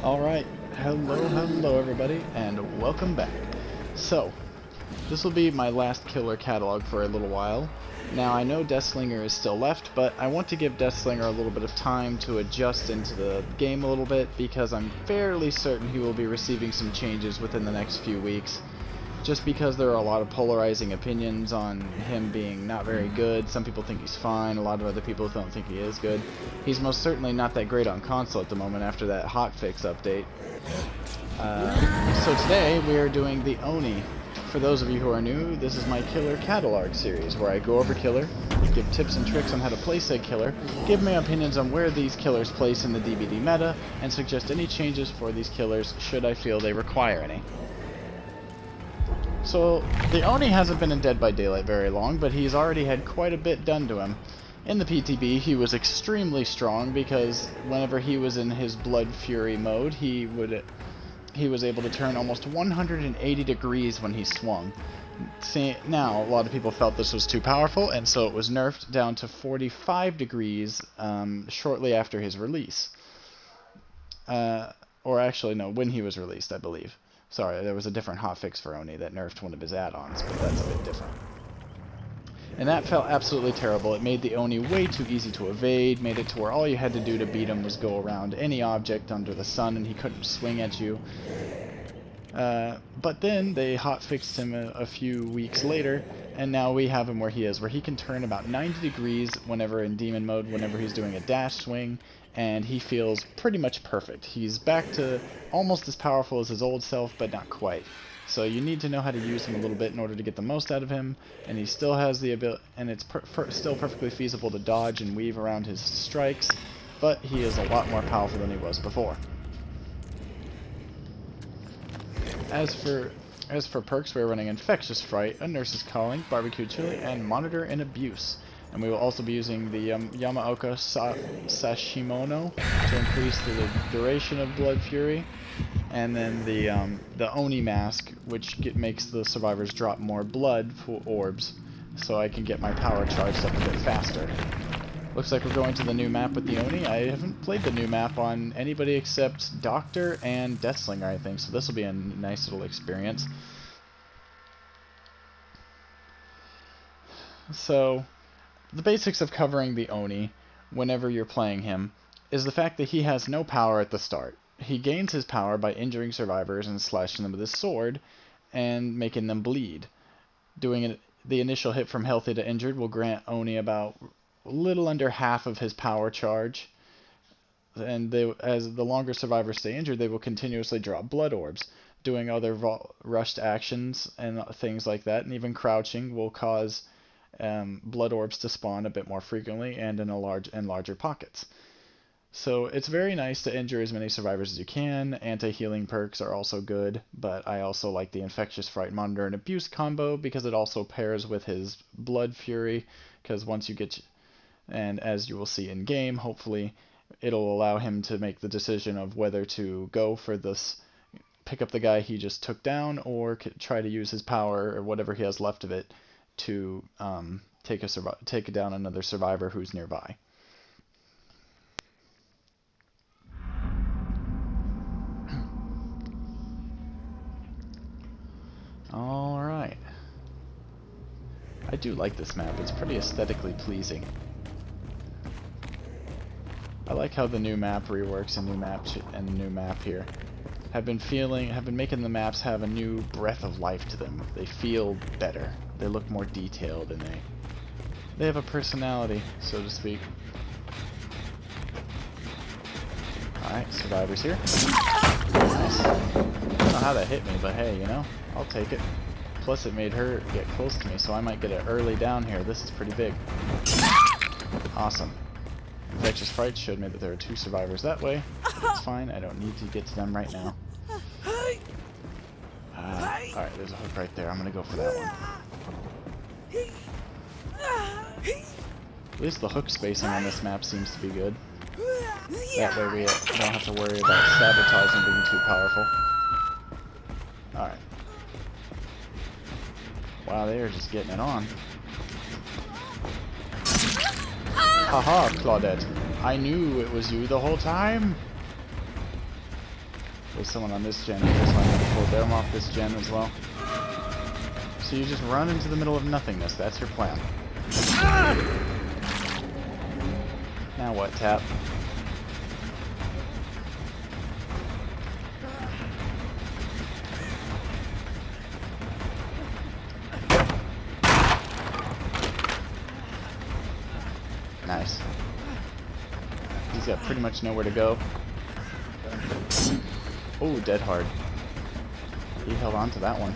Alright, hello everybody, and welcome back. So, this will be my last killer catalog for a little while. Now, I know Deathslinger is still left, but I want to give Deathslinger a little bit of time to adjust into the game a little bit, because I'm fairly certain he will be receiving some changes within the next few weeks. Just because there are a lot of polarizing opinions on him being not very good. Some people think he's fine, a lot of other people don't think he is good. He's most certainly not that great on console at the moment after that hotfix update. So today we are doing the Oni. For those of you who are new, this is my killer catalog series, where I go over killer, give tips and tricks on how to play said killer, give my opinions on where these killers place in the DBD meta, and suggest any changes for these killers should I feel they require any. So, the Oni hasn't been in Dead by Daylight very long, but he's already had quite a bit done to him. In the PTB, he was extremely strong because whenever he was in his Blood Fury mode, he was able to turn almost 180 degrees when he swung. See, now, a lot of people felt this was too powerful, and so it was nerfed down to 45 degrees shortly after his release. Or actually, no, when he was released, I believe. Sorry, there was a different hotfix for Oni that nerfed one of his add-ons, but that's a bit different. And that felt absolutely terrible. It made the Oni way too easy to evade, made it to where all you had to do to beat him was go around any object under the sun and he couldn't swing at you. But then they hotfixed him a few weeks later, and now we have him where he can turn about 90 degrees whenever in demon mode, whenever he's doing a dash swing, and he feels pretty much perfect. He's back to almost as powerful as his old self, but not quite. So you need to know how to use him a little bit in order to get the most out of him, and he still has the ability, and it's still perfectly feasible to dodge and weave around his strikes, but he is a lot more powerful than he was before. As for perks, we're running Infectious Fright, A Nurse's Calling, Barbecue Chili, and Monitor and Abuse. And we will also be using the Yamaoka Sashimono to increase the duration of Blood Fury, and then the Oni Mask, which makes the survivors drop more blood orbs, so I can get my power charged up a bit faster. Looks like we're going to the new map with the Oni. I haven't played the new map on anybody except Doctor and Deathslinger, I think, so this will be a nice little experience. So, the basics of covering the Oni, whenever you're playing him, is the fact that he has no power at the start. He gains his power by injuring survivors and slashing them with his sword, and making them bleed. Doing the initial hit from healthy to injured will grant Oni about a little under half of his power charge, and as the longer survivors stay injured, they will continuously drop blood orbs. Doing other rushed actions and things like that, and even crouching, will cause blood orbs to spawn a bit more frequently and in larger pockets. So it's very nice to injure as many survivors as you can. Anti-healing perks are also good, but I also like the Infectious Fright, Monitor, and Abuse combo because it also pairs with his Blood Fury, because once you get, and as you will see in game, hopefully it'll allow him to make the decision of whether to go for this, pick up the guy he just took down, or try to use his power or whatever he has left of it to take down another survivor who's nearby. Alright. I do like this map. It's pretty aesthetically pleasing. I like how the new map reworks and new map here have been making the maps have a new breath of life to them. They feel better. They look more detailed, and they have a personality, so to speak. Alright, survivors here. Nice. I don't know how that hit me, but hey, you know, I'll take it. Plus it made her get close to me, so I might get it early down here. This is pretty big. Awesome. Infectious Fright showed me that there are 2 survivors that way, but it's fine. I don't need to get to them right now. Alright, there's a hook right there. I'm gonna go for that one. At least the hook spacing on this map seems to be good. That way we don't have to worry about sabotaging being too powerful. Alright. Wow, they are just getting it on. Haha, Claudette. I knew it was you the whole time. There's someone on this gen here, so I'm going to pull them off this gen as well. So you just run into the middle of nothingness. That's your plan. Now what, Tap? Nice. He's got pretty much nowhere to go. Oh, dead hard. He held on to that one.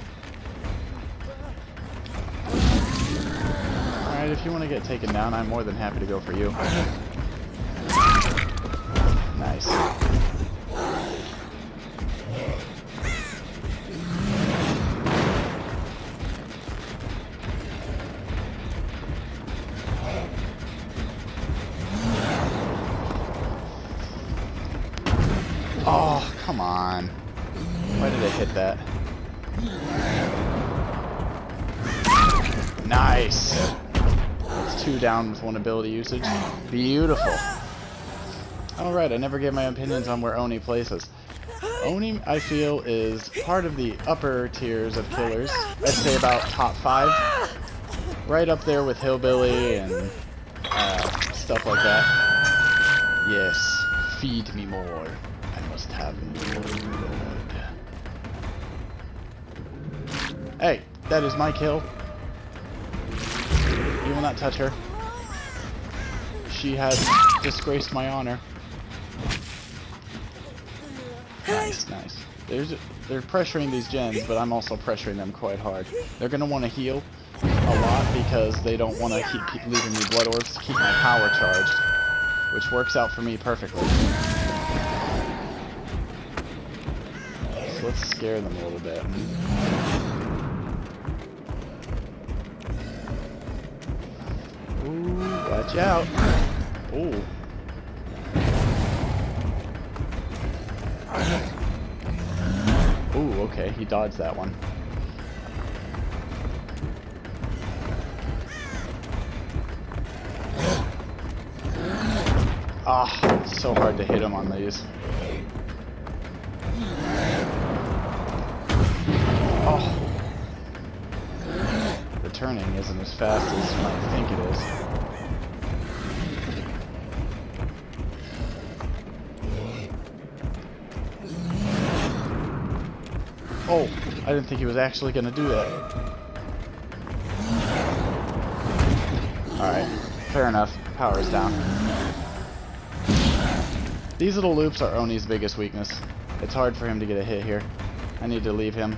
Alright, if you want to get taken down, I'm more than happy to go for you. Nice. Oh, come on. Why did I hit that? Nice! That's 2 down with 1 ability usage. Beautiful. Alright, I never gave my opinions on where Oni places. Oni, I feel, is part of the upper tiers of killers. I'd say about top 5. Right up there with Hillbilly and stuff like that. Yes, feed me more. I must have more blood. Hey, that is my kill. You will not touch her. She has disgraced my honor. Nice, nice. They're pressuring these gens, but I'm also pressuring them quite hard. They're going to want to heal a lot because they don't want to keep leaving me blood orbs to keep my power charged, which works out for me perfectly. So let's scare them a little bit. Ooh, watch out. Ooh. Ooh, okay, he dodged that one. Ah, it's so hard to hit him on these. Oh. The turning isn't as fast as you might think it is. Oh, I didn't think he was actually going to do that. Alright, fair enough. Power is down. These little loops are Oni's biggest weakness. It's hard for him to get a hit here. I need to leave him.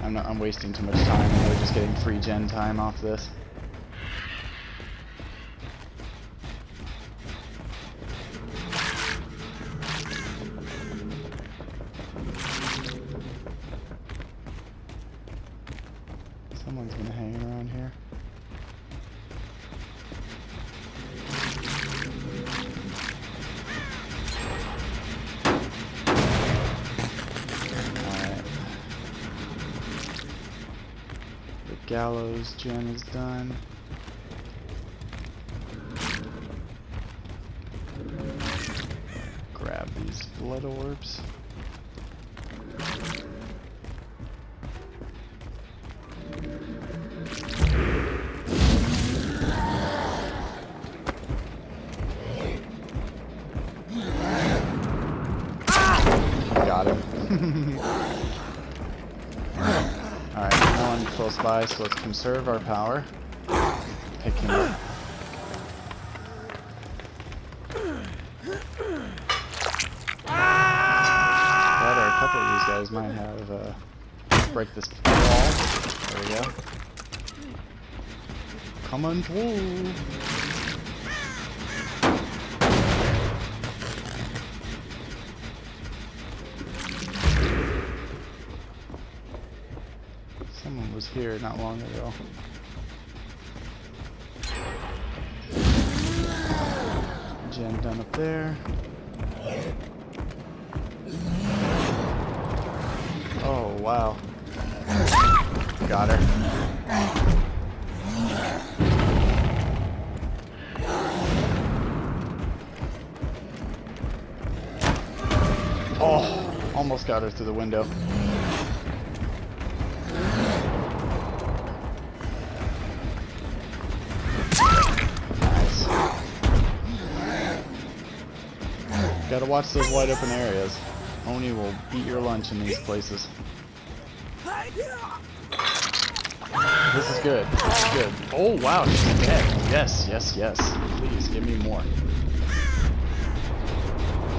I'm wasting too much time, and we're just getting free gen time off this. Someone's been hanging around here. Alright. The gallows gen is done. Grab these blood orbs. Got him. Alright, no one close by, so let's conserve our power. Pick him up. Better, a couple of these guys might have break this wall. There we go. Come on through. Someone was here not long ago. Gen done up there. Oh, wow. Got her. Oh. Almost got her through the window. Nice. Gotta watch those wide open areas. Oni will eat your lunch in these places. This is good. This is good. Oh wow, she's dead. Yes, yes, yes. Please, give me more.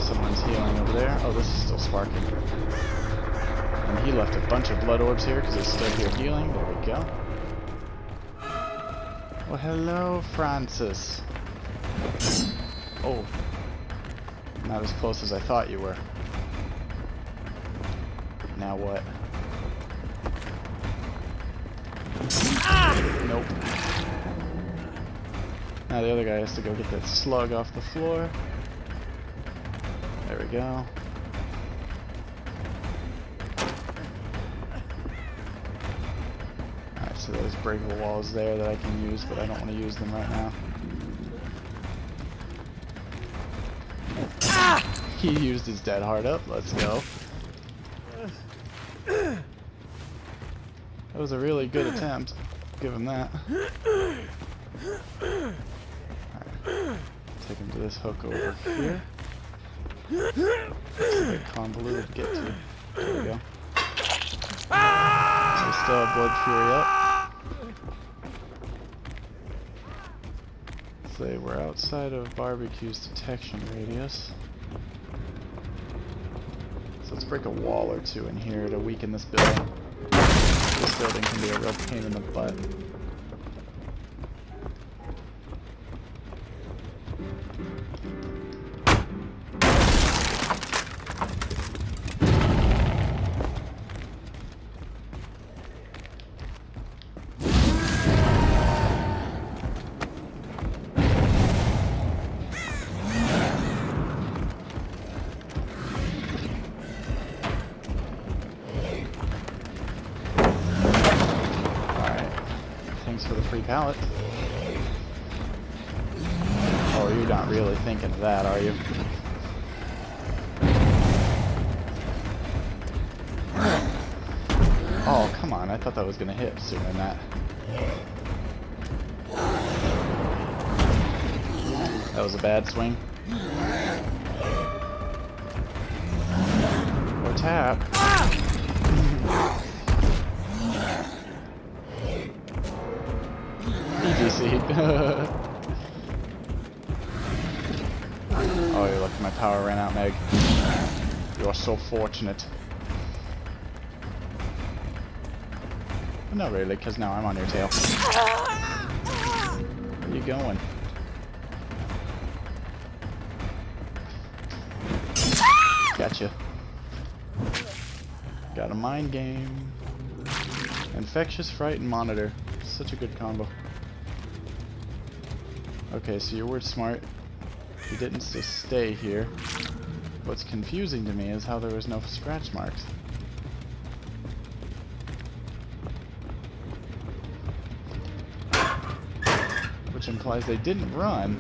Someone's healing over there. Oh, this is still sparking. And he left a bunch of blood orbs here because he's still here healing. There we go. Well, hello, Francis. Oh. Not as close as I thought you were. Now what? Nope. Now the other guy has to go get that slug off the floor. There we go. Alright, so there's breakable walls there that I can use, but I don't want to use them right now. He used his dead heart up. Let's go. That was a really good attempt. Give him that. Alright. Take him to this hook over here. It's a bit convoluted to get to. There we go. So we still have Blood Fury up. So we're outside of Barbecue's detection radius. So let's break a wall or two in here to weaken this building. This building can be a real pain in the butt. For the free pallet. Oh, you're not really thinking of that, are you? Oh, come on. I thought that was going to hit sooner than that. That was a bad swing. Or tap. Oh, you're lucky my power ran out, Meg. You are so fortunate. But not really, because now I'm on your tail. Where you going? Gotcha. Got a mind game. Infectious Fright and Monitor. Such a good combo. Okay, so you were smart. You didn't just stay here. What's confusing to me is how there was no scratch marks. Which implies they didn't run.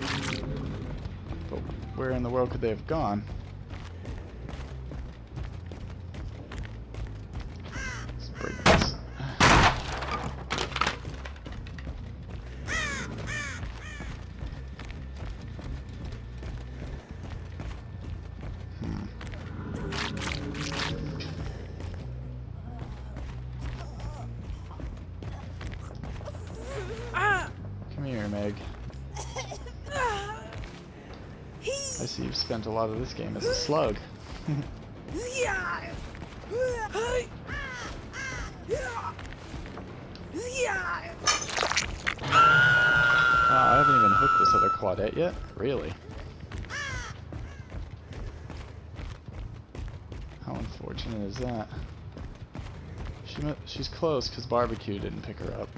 But where in the world could they have gone? Let's break this. Come here, Meg. I see you've spent a lot of this game as a slug. I haven't even hooked this other Claudette yet? Really? How unfortunate is that? She's close because Barbecue didn't pick her up.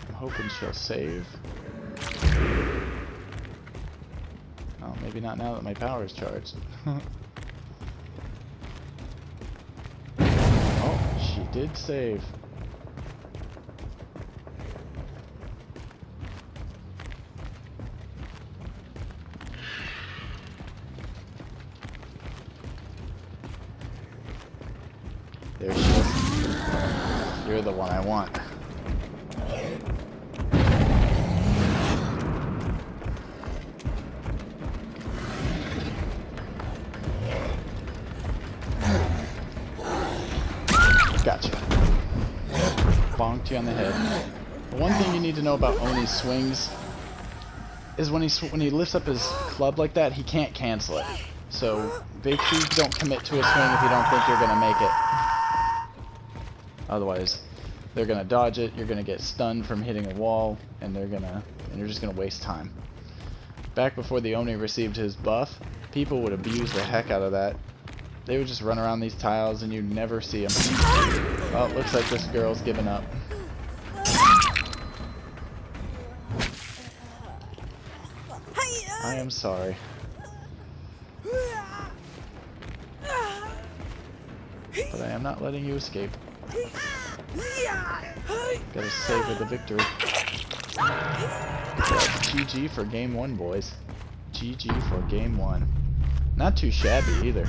I'm hoping she'll save. Oh, maybe not now that my power's charged. Oh, she did save. There she is. You're the one I want. Gotcha. Bonked you on the head. The one thing you need to know about Oni's swings is when he lifts up his club like that, he can't cancel it. So make sure you don't commit to a swing if you don't think you're gonna make it. Otherwise, they're gonna dodge it. You're gonna get stunned from hitting a wall, and you're just gonna waste time. Back before the Oni received his buff, people would abuse the heck out of that. They would just run around these tiles, and you'd never see them. Oh, looks like this girl's giving up. I am sorry. But I am not letting you escape. Gotta savor the victory. That's GG for game 1, boys. GG for game 1. Not too shabby either.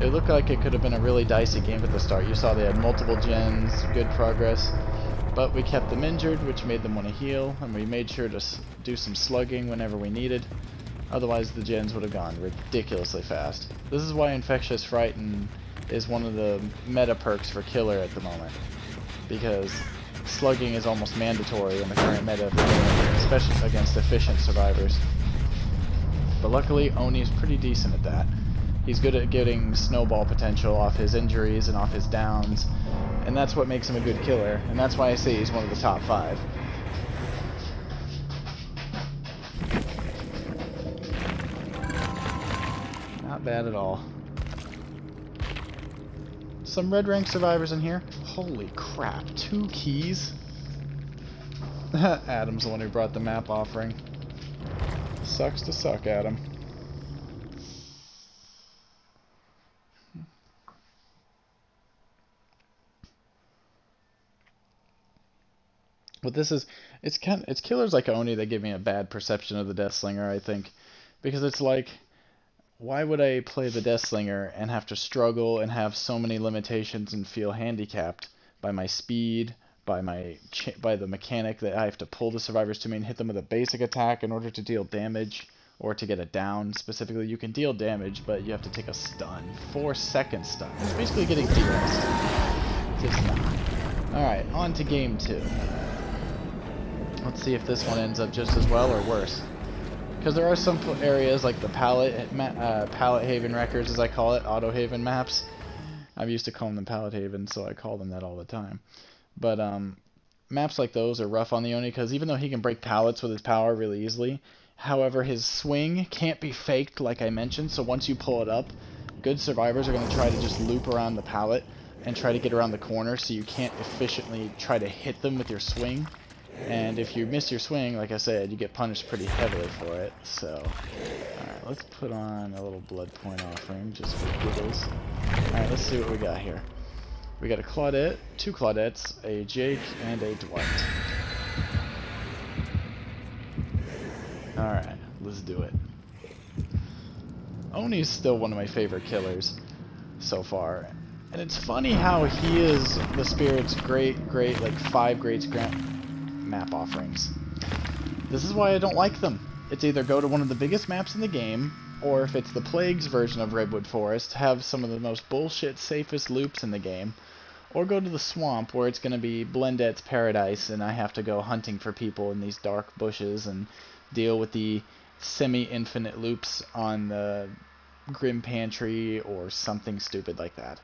It looked like it could have been a really dicey game at the start. You saw they had multiple gens, good progress. But we kept them injured, which made them want to heal, and we made sure to do some slugging whenever we needed. Otherwise, the gens would have gone ridiculously fast. This is why Infectious Frighten is one of the meta perks for Killer at the moment, because slugging is almost mandatory in the current meta, especially against efficient survivors. But luckily, Oni's pretty decent at that. He's good at getting snowball potential off his injuries and off his downs, and that's what makes him a good killer, and that's why I say he's one of the top 5. Not bad at all. Some red rank survivors in here. Holy crap, 2 keys? Adam's the one who brought the map offering. Sucks to suck, Adam. But this is, it's killers like Oni that give me a bad perception of the Deathslinger, I think. Because it's like, why would I play the Deathslinger and have to struggle and have so many limitations and feel handicapped by my speed, by the mechanic that I have to pull the survivors to me and hit them with a basic attack in order to deal damage, or to get a down specifically. You can deal damage, but you have to take a stun. 4-second stun. It's basically getting DPS. It's not. Alright, on to game 2. Let's see if this one ends up just as well or worse. Because there are some areas like the pallet haven wreckers, as I call it, auto haven maps. I'm used to calling them pallet haven, so I call them that all the time. But maps like those are rough on the Oni, because even though he can break pallets with his power really easily, however, his swing can't be faked like I mentioned, so once you pull it up, good survivors are going to try to just loop around the pallet and try to get around the corner, so you can't efficiently try to hit them with your swing. And if you miss your swing, like I said, you get punished pretty heavily for it. So, alright, let's put on a little blood point offering, just for giggles. Alright, let's see what we got here. We got a Claudette, 2 Claudettes, a Jake, and a Dwight. Alright, let's do it. Oni's still one of my favorite killers so far. And it's funny how he is the Spirit's great, like 5 greats map offerings. This is why I don't like them. It's either go to one of the biggest maps in the game, or if it's the Plagues version of Redwood Forest, have some of the most bullshit safest loops in the game, or go to the swamp where it's going to be Blendette's paradise and I have to go hunting for people in these dark bushes and deal with the semi-infinite loops on the Grim Pantry or something stupid like that.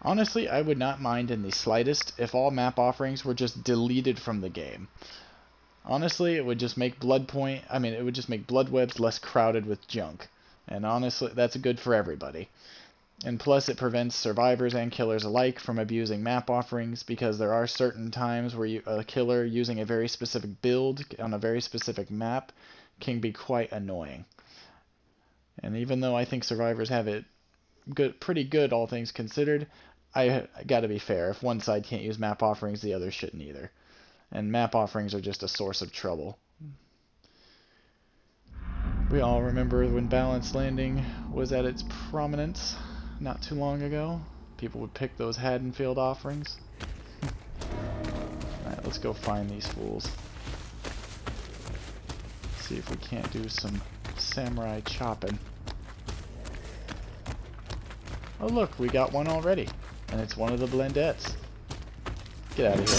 Honestly, I would not mind in the slightest if all map offerings were just deleted from the game. Honestly, it would just make it would just make blood webs less crowded with junk. And honestly, that's good for everybody. And plus, it prevents survivors and killers alike from abusing map offerings, because there are certain times where a killer using a very specific build on a very specific map can be quite annoying. And even though I think survivors have it pretty good, all things considered, I gotta be fair. If one side can't use map offerings, the other shouldn't either. And map offerings are just a source of trouble. We all remember when Balanced Landing was at its prominence. not too long ago. People would pick those Haddonfield offerings. Alright, let's go find these fools. See if we can't do some samurai chopping. Oh look, we got one already. And it's one of the Blendettes. Get out of here.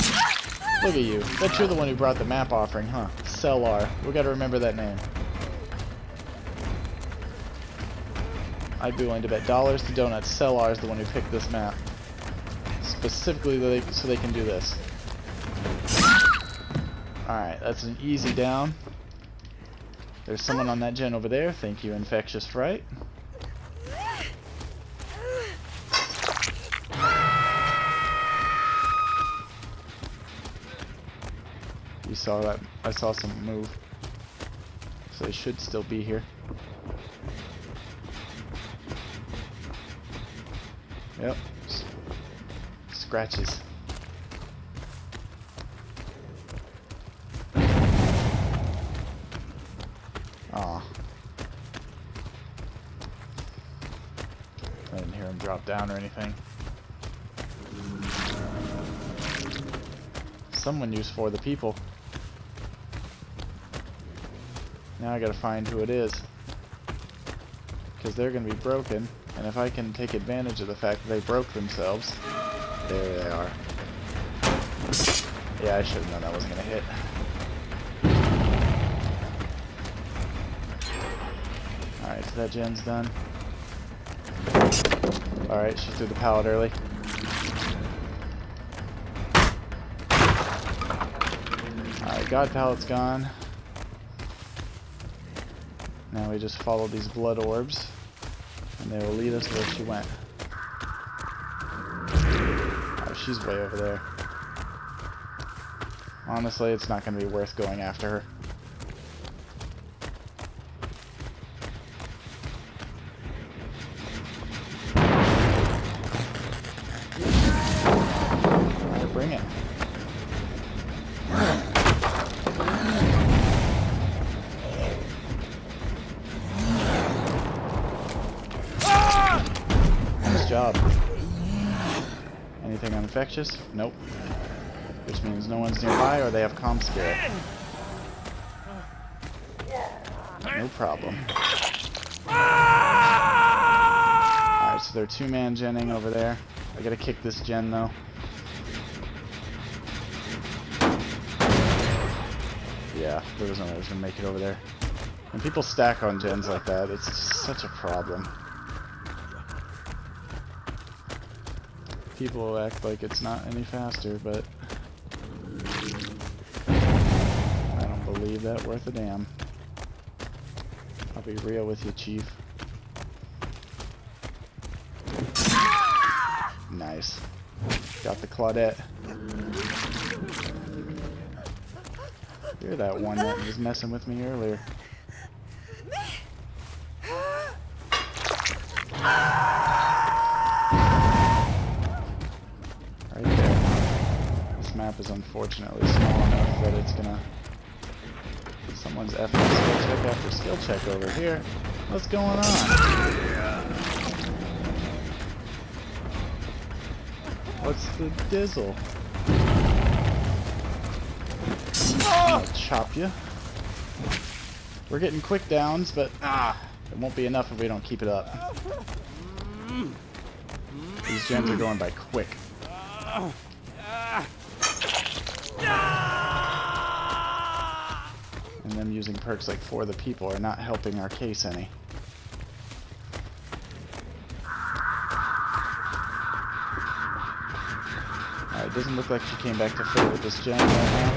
Look at you. Bet you're the one who brought the map offering, huh? Cellar. We gotta remember that name. I'd be willing to bet dollars to donuts Cellar is the one who picked this map. Specifically so they can do this. Alright, that's an easy down. There's someone on that gen over there. Thank you, Infectious Fright. You saw that? I saw some move. So they should still be here. Yep. Scratches. Aw. I didn't hear him drop down or anything. Someone used for the people. Now I gotta find who it is. Because they're gonna be broken. And if I can take advantage of the fact that they broke themselves. There they are. Yeah, I should have known that wasn't gonna hit. Alright, so that gen's done. Alright, she threw the pallet early. Alright, God pallet's gone. Now we just follow these blood orbs, and they will lead us where she went. Oh, she's way over there. Honestly, it's not going to be worth going after her. Alright, bring it. Job. Anything on infectious? Nope. Which means no one's nearby or they have comm spirit. No problem. Alright, so they're two-man genning over there. I gotta kick this gen though. Yeah, there was no way I was gonna make it over there. When people stack on gens like that, it's just such a problem. People act like it's not any faster, but I don't believe that worth a damn. I'll be real with you, Chief. Nice. Got the Claudette. You're that one that was messing with me earlier. Map is unfortunately small enough that it's gonna... Someone's effing skill check after skill check over here. What's going on? What's the dizzle? I'm gonna chop you. We're getting quick downs, but it won't be enough if we don't keep it up. These gens are going by quick. And them using perks like For the People are not helping our case any. Alright, doesn't look like she came back to fill with this gen right now.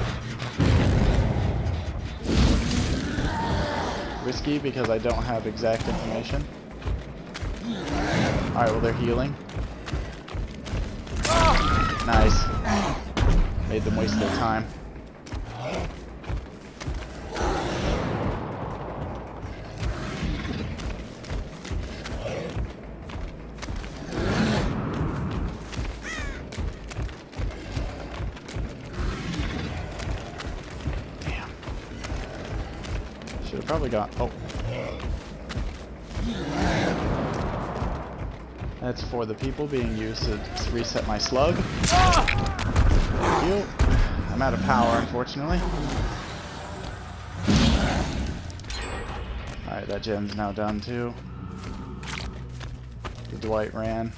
Risky because I don't have exact information. Alright, well they're healing. Nice. Made them waste their time. Damn. Should have probably got... Oh. That's for the people being used to reset my slug. Thank you. I'm out of power, unfortunately. Alright, that gen's now done too. The Dwight ran.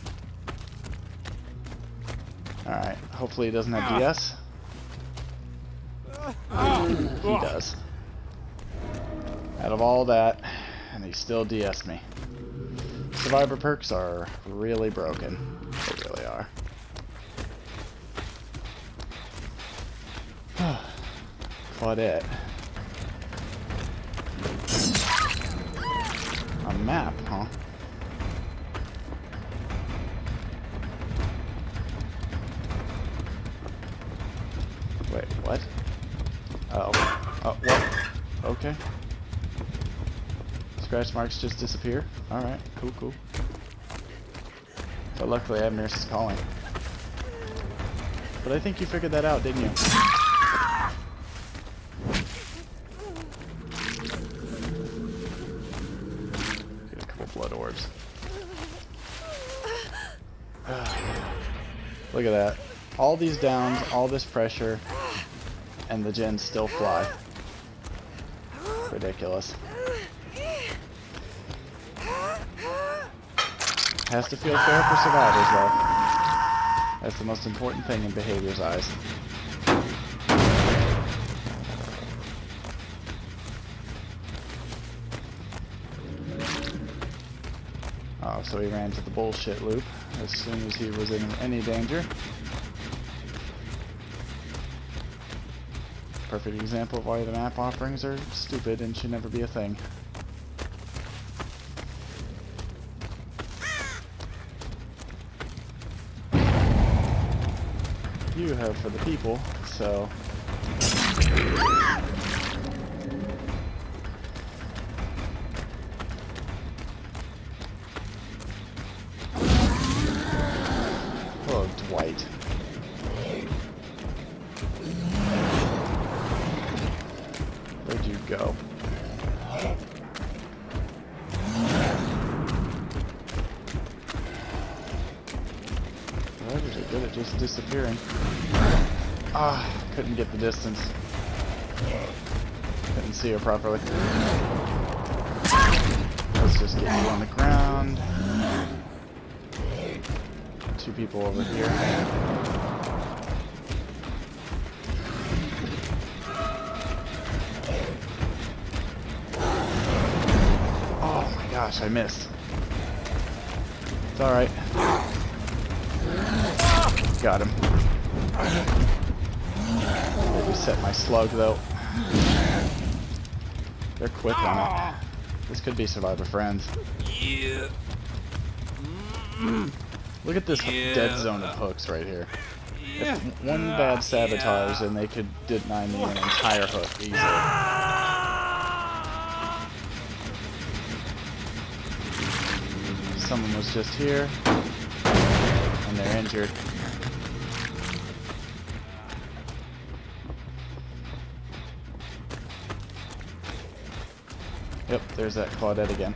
Alright, hopefully he doesn't have DS. He does. Out of all that, and he still DS'd me. Survivor perks are really broken. They really are. Claudette. A map, huh? Wait, what? Oh. Oh, what? Okay. Scratch marks just disappear? Alright, cool, cool. But luckily I have Nurse's Calling. But I think you figured that out, didn't you? Get a couple blood orbs. Look at that. All these downs, all this pressure, and the gens still fly. Ridiculous. Has to feel fair for survivors, though. That's the most important thing in behavior's eyes. Oh, so he ran to the bullshit loop as soon as he was in any danger. Perfect example of why the map offerings are stupid and should never be a thing. You have for the people, so... Oh, Dwight. Where'd you go? Survivors are good at just disappearing. Ah, couldn't get the distance. Couldn't see her properly. Let's just get you on the ground. Two people over here. Oh my gosh, I missed. It's alright. Got him. They reset my slug though. They're quick on it. This could be Survivor Friends. Yeah. Look at this dead zone of hooks right here. If one bad sabotage, then they could deny me an entire hook easily. Someone was just here, and they're injured. Yep, there's that Claudette again.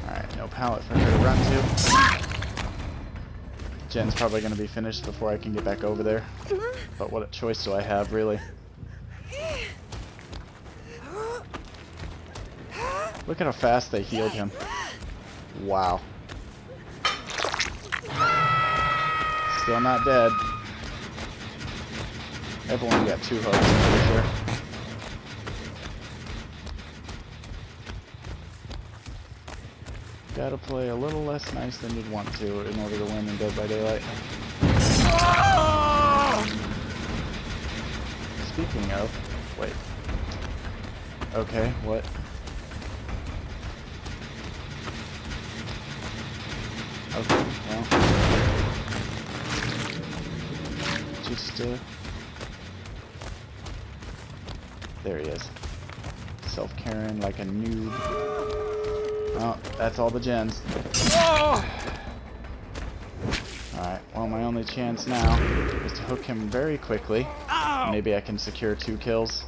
Alright, no pallet for her to run to. Jen's probably going to be finished before I can get back over there. But what choice do I have, really? Look at how fast they healed him. Wow. Still not dead. Everyone got 2 hooks, I'm pretty sure. Gotta play a little less nice than you'd want to in order to win in Dead by Daylight. Speaking of... Wait. Okay, what? Okay, well... Just, there he is. Self-caring like a noob. Oh, that's all the gens. Alright, well my only chance now is to hook him very quickly. Maybe I can secure 2 kills.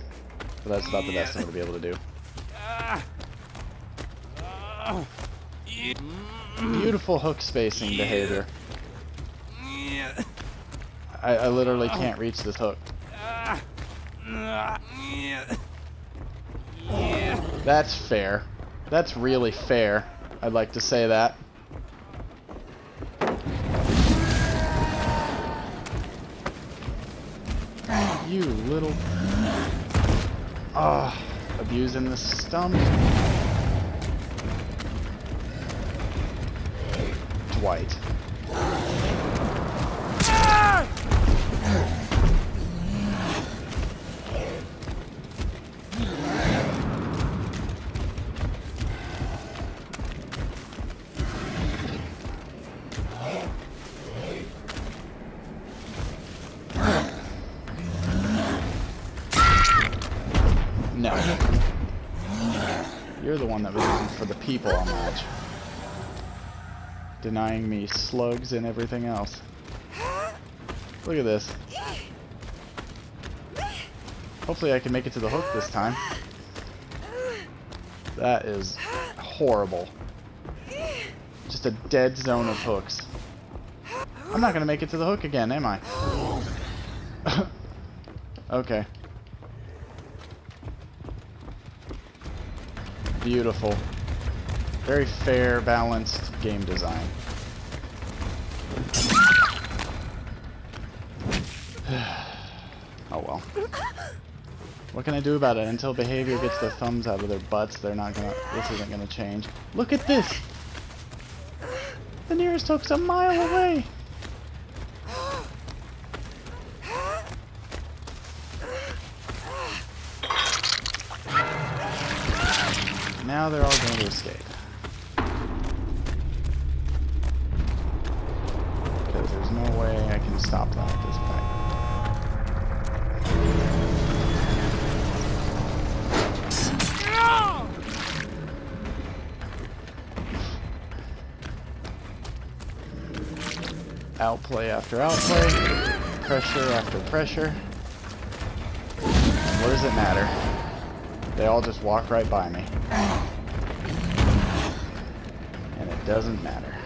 But that's about the best I'm going to be able to do. Beautiful hook spacing behavior. I literally can't reach this hook. That's fair. That's really fair. I'd like to say that. You little... abusing the stump. Dwight. No. You're the one that was looking for the people on match. Denying me slugs and everything else. Look at this. Hopefully I can make it to the hook this time. That is horrible. Just a dead zone of hooks. I'm not gonna make it to the hook again, am I? Okay. Beautiful. Very fair, balanced game design. Oh well. What can I do about it? Until behavior gets their thumbs out of their butts, they're not gonna... This isn't gonna change. Look at this! The nearest hook's a mile away! Now they're all going to escape. Because there's no way I can stop them at this point. Outplay after outplay. Pressure after pressure. What does it matter? They all just walk right by me. And it doesn't matter.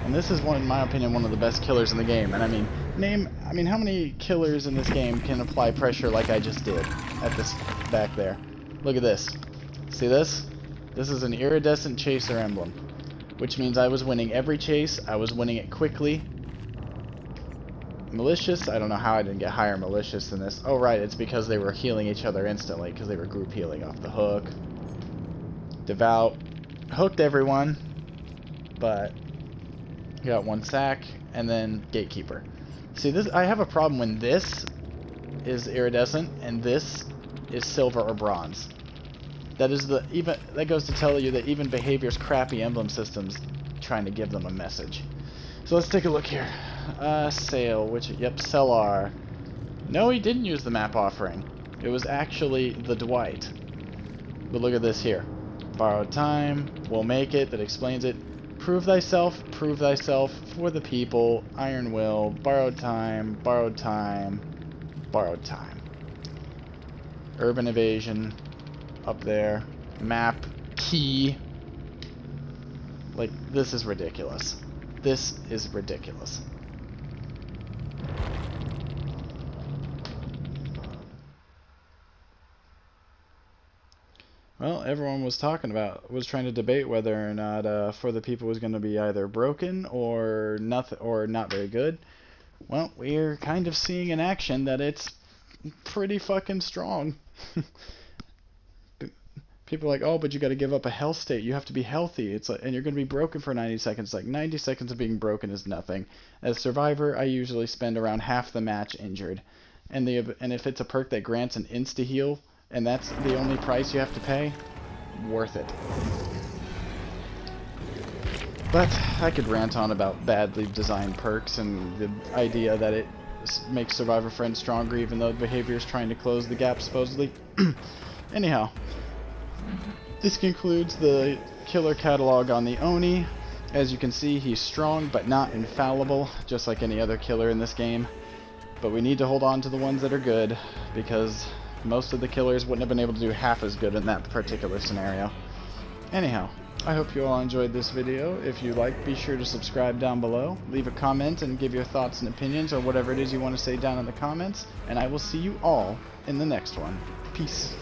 And this is in my opinion, one of the best killers in the game. And I mean, how many killers in this game can apply pressure like I just did at this back there? Look at this. See this? This is an iridescent chaser emblem, which means I was winning every chase. I was winning it quickly. Malicious, I don't know how I didn't get higher malicious than this. Oh right, it's because they were healing each other instantly, because they were group healing off the hook. Devout, hooked everyone, but got one sack, and then Gatekeeper. See, this, I have a problem when this is iridescent and this is silver or bronze. That is that goes to tell you that even behavior's crappy emblem systems trying to give them a message. So let's take a look here. Sale, Cellar. No, he didn't use the map offering. It was actually the Dwight. But look at this here. Borrowed time, we'll make it, that explains it. Prove thyself, for the people, Iron Will, borrowed time, borrowed time, borrowed time. Urban Evasion, up there. Map, key. Like, this is ridiculous. This is ridiculous. Well, everyone was trying to debate whether or not For the People was going to be either broken or nothing, or not very good. Well, we're kind of seeing in action that it's pretty fucking strong. People are like, oh, but you got to give up a health state. You have to be healthy. It's like, and you're going to be broken for 90 seconds. Like 90 seconds of being broken is nothing. As Survivor, I usually spend around half the match injured, and if it's a perk that grants an insta heal, and that's the only price you have to pay, worth it. But I could rant on about badly designed perks and the idea that it makes Survivor friends stronger, even though behavior is trying to close the gap supposedly. Anyhow. This concludes the killer catalog on the Oni. As you can see, he's strong but not infallible, just like any other killer in this game. But we need to hold on to the ones that are good, because most of the killers wouldn't have been able to do half as good in that particular scenario. Anyhow, I hope you all enjoyed this video. If you like, be sure to subscribe down below. Leave a comment and give your thoughts and opinions or whatever it is you want to say down in the comments. And I will see you all in the next one. Peace.